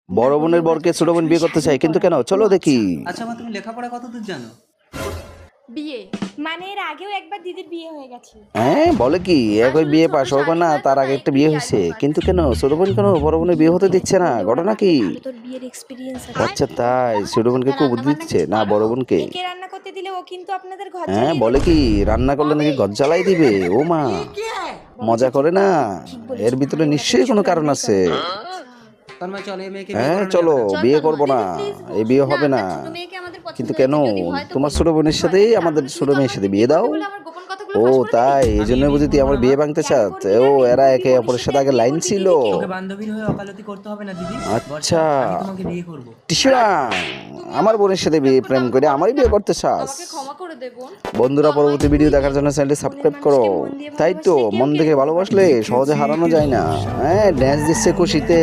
বড় বোনের বরকে ছোট বোন বিয়ে করতে চাই, কিন্তু কেন? চলো দেখি। আচ্ছা মা, তুমি লেখাপড়া কতদূর জানো? বিয়ে মানে এর আগেও একবার দিদির বিয়ে হয়ে গেছে। হ্যাঁ, বলে কি? একই আসলে বিয়ে ছোট পাশ হবে না, শালিমার তার না আগে একটা একটু বিয়ে ইয়ার্কি হয়েছে, মারছে। কিন্তু কেন ছোট বোন কেন বড় বোনের বিয়ে হতে দিচ্ছে না? ঘটনা কি? ভালো তোর বিয়ের এক্সপিরিয়েন্স আছে। আচ্ছা তাই? ছোট বোনকে কেউ বুদ্ধি দিচ্ছে না বড় বোনকে? একে রান্না করতে দিলে ও কিন্তু আপনাদের ঘর হ্যাঁ, জ্বালিয়ে বলে দেবে। কি? রান্না করলে নাকি ঘর জ্বালাই দিবে? ও মা, মজা করে না? ঠিক বলেছো, এর ভিতরে তাহলে ওরা নিশ্চয়ই কোনো কিছু কারণ রান্নাই আছে। তার মানে চলো এই মেয়েকে বিয়ে হ্যাঁ করানো চলো, যাবে না। বিয়ে করব না, এই বিয়ে হবে না। ছোট মেয়েকে আমাদের পছন্দ কিন্তু কেন? হয়েছে, যদি হয় তো তোমার বলো। ছোট বোনের সাথেই আমাদের ছোট মেয়ের সাথে বিয়ে দাও। বলে আমার গোপন কথাগুলো ও ফাঁস করে তাই, দিবি? এই জন্য বুঝি তুই আমার বিয়ে ভাঙতে চাস? ও, এরা একে অপরের সাথে আগে লাইন ছিল। তোকে বান্ধবীর হয়ে ওকালতি করতে হবে না দিদি। আচ্ছা। আমি তোমাকে বিয়ে করব। টিসুরা, আমার বোনের সাথে বিয়ে প্রেম করে আমারই বিয়ে করতে চাস? আমাকে ক্ষমা করে দে বোন। বন্ধুরা, পরবর্তী ভিডিও দেখার জন্য চ্যানেলটি সাবস্ক্রাইব করো। তাই তো, মন থেকে ভালোবাসলে সহজে হারানো যায় না। হ্যাঁ, ড্যান্স দিচ্ছে খুশিতে।